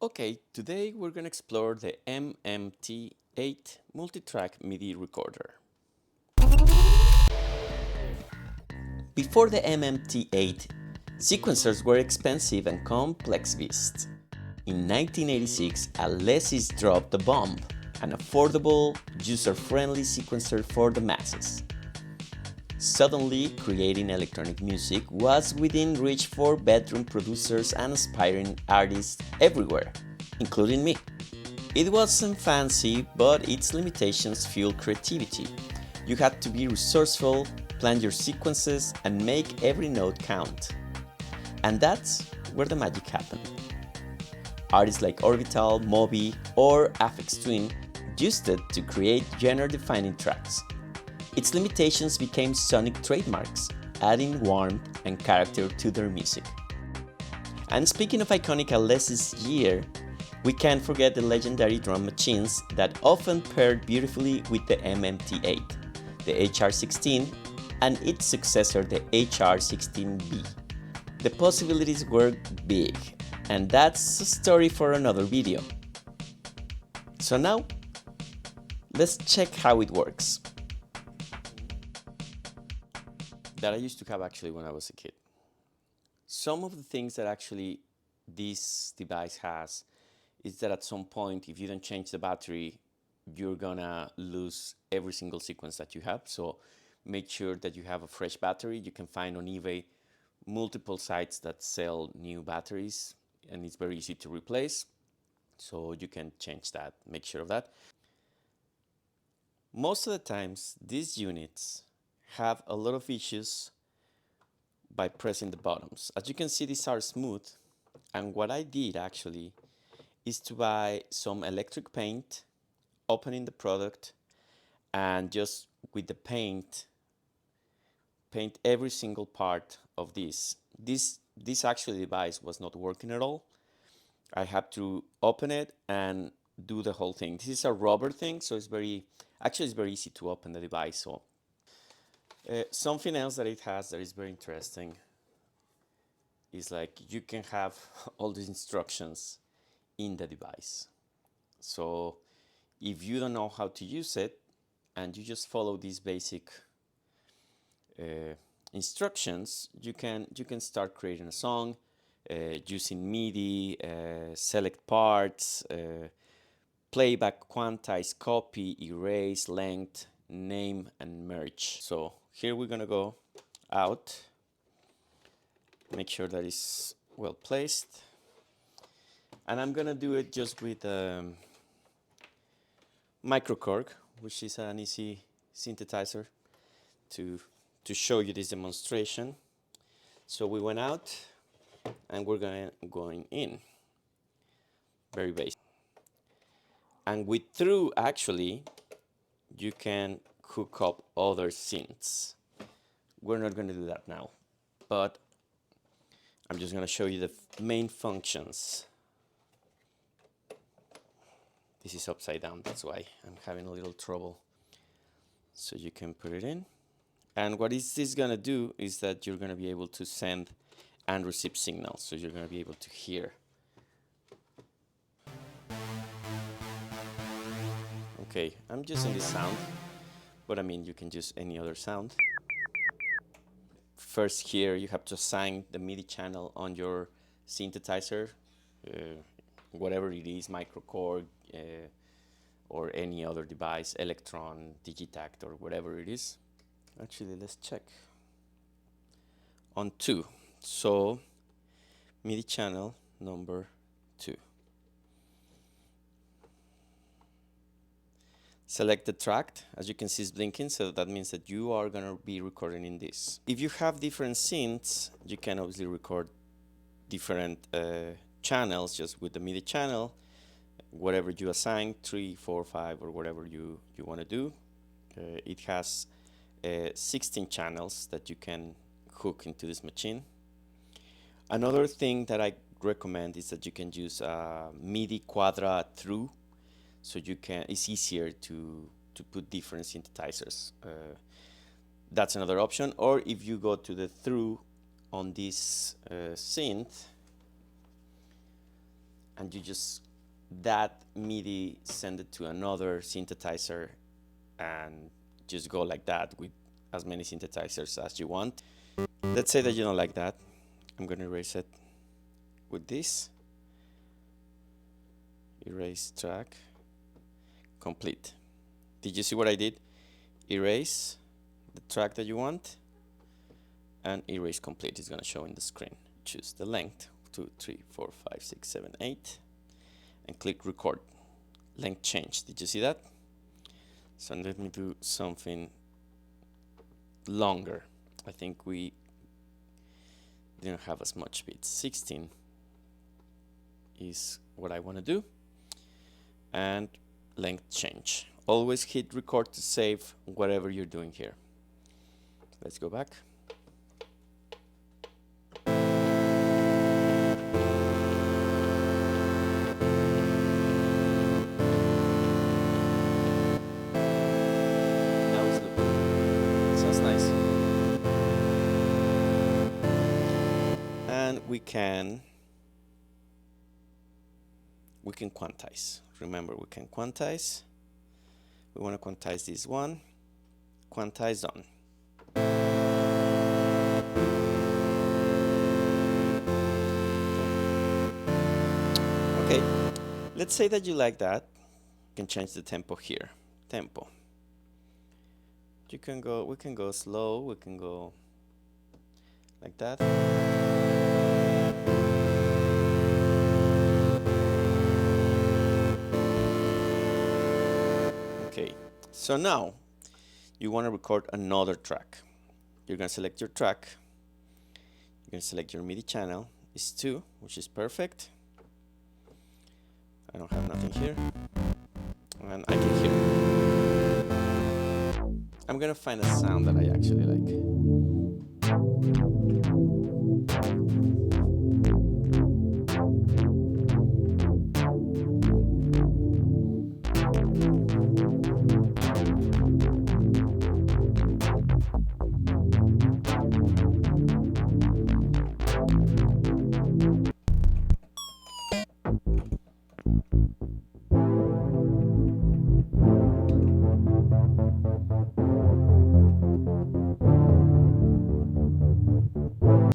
Okay, today we're going to explore the MMT-8 multi-track MIDI recorder. Before the MMT-8, sequencers were expensive and complex beasts. In 1986, Alesis dropped the bomb, an affordable, user-friendly sequencer for the masses. Suddenly, creating electronic music was within reach for bedroom producers and aspiring artists everywhere, including me. It wasn't fancy, but its limitations fueled creativity. You had to be resourceful, plan your sequences, and make every note count. And that's where the magic happened. Artists like Orbital, Moby, or Aphex Twin used it to create genre-defining tracks. Its limitations became sonic trademarks, adding warmth and character to their music. And speaking of iconic Alesis year, we can't forget the legendary drum machines that often paired beautifully with the MMT-8, the HR-16, and its successor, the HR-16B. The possibilities were big, and that's a story for another video. So now, let's check how it works. That I used to have actually when I was a kid. Some of the things that actually this device has is that at some point, if you don't change the battery, you're gonna lose every single sequence that you have. So make sure that you have a fresh battery. You can find on eBay multiple sites that sell new batteries, and it's very easy to replace. So you can change that, make sure of that. Most of the times, these units have a lot of issues by pressing the buttons. As you can see, these are smooth, and what I did actually is to buy some electric paint, opening the product, and just with the paint every single part of this. This actually device was not working at all. I had to open it and do the whole thing. This is a rubber thing, so it's very easy to open the device. So something else that it has that is very interesting is like you can have all these instructions in the device. So if you don't know how to use it and you just follow these basic instructions, you can start creating a song using MIDI, select parts, playback, quantize, copy, erase, length, name, and merge. So here we're gonna go out, make sure that it's well placed, and I'm gonna do it just with microKORG, which is an easy synthesizer to show you this demonstration. So we went out and we're going in, very basic. And with through, actually, you can hook up other synths. We're not going to do that now, but I'm just going to show you the main functions. This is upside down, that's why I'm having a little trouble. So you can put it in. And what is this going to do is that you're going to be able to send and receive signals. So you're going to be able to hear. Okay, I'm using this sound, but I mean, you can use any other sound. First here, you have to assign the MIDI channel on your synthesizer, whatever it is, microKORG, or any other device, Electron, Digitact, or whatever it is. Actually, let's check. On 2, so MIDI channel number 2. Select the track. As you can see, it's blinking, so that means that you are going to be recording in this. If you have different synths, you can obviously record different channels just with the MIDI channel, whatever you assign, 3, 4, 5, or whatever you want to do. It has 16 channels that you can hook into this machine. Another thing that I recommend is that you can use MIDI quadra through, so you can, it's easier to put different synthesizers. That's another option. Or if you go to the through on this synth and you just that MIDI send it to another synthesizer and just go like that with as many synthesizers as you want. Let's say that you don't like that. I'm gonna erase it with this. Erase track. Complete. Did you see what I did? Erase the track that you want and erase complete. It's gonna show in the screen. Choose the length 2, 3, 4, 5, 6, 7, 8 and click record. Length change. Did you see that? So let me do something longer. I think we didn't have as much bits. 16 is what I want to do. And length change. Always hit record to save whatever you're doing here. Let's go back. Now it's looping. Sounds nice. And we can quantize. Remember, we can quantize. We want to quantize this one. Quantize on. Okay, let's say that you like that. You can change the tempo here. Tempo. You can go. We can go slow. We can go like that. Okay, so now you want to record another track. You're going to select your track. You're going to select your MIDI channel. It's 2, which is perfect. I don't have nothing here. And I can hear. I'm going to find a sound that I actually like.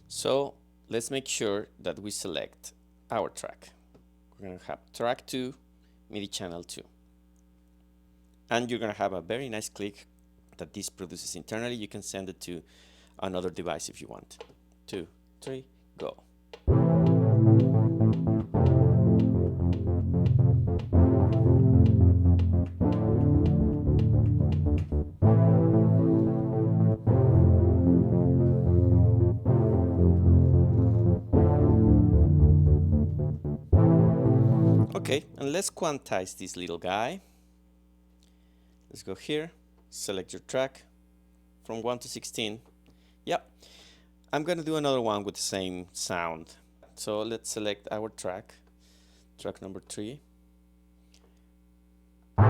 So let's make sure that we select our track. We're going to have track 2, MIDI channel 2. And you're going to have a very nice click that this produces internally. You can send it to another device if you want. 2, 3, go. Okay, and let's quantize this little guy. Let's go here, select your track from 1 to 16. Yep, I'm going to do another one with the same sound. So let's select our track, track number 3. I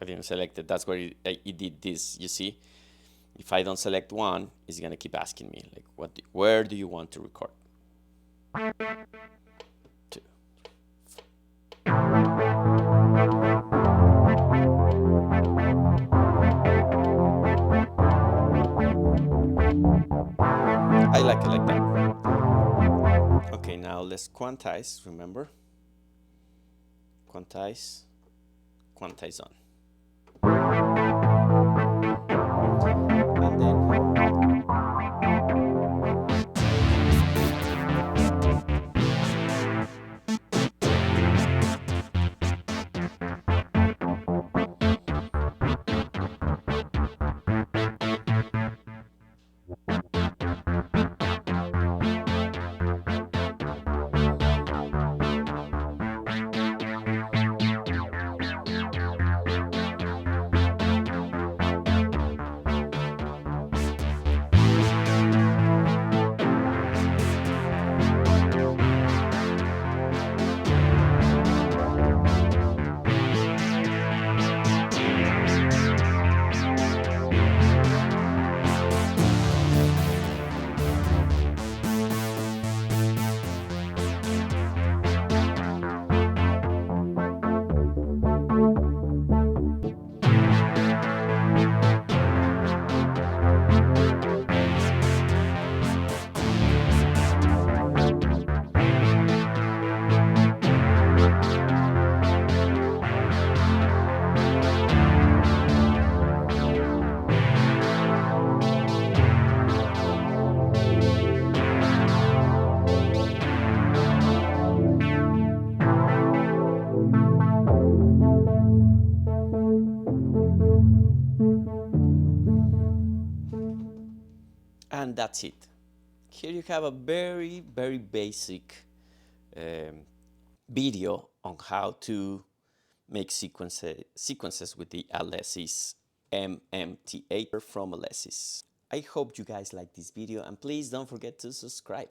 didn't select it, that's where it did this, you see. If I don't select one, it's going to keep asking me, like, where do you want to record? 2. I like it like that. Okay, now let's quantize, remember? Quantize, quantize on. And then And that's it. Here you have a very basic video on how to make sequences with the Alesis MMT-8 from Alesis. I hope you guys like this video, and please don't forget to subscribe.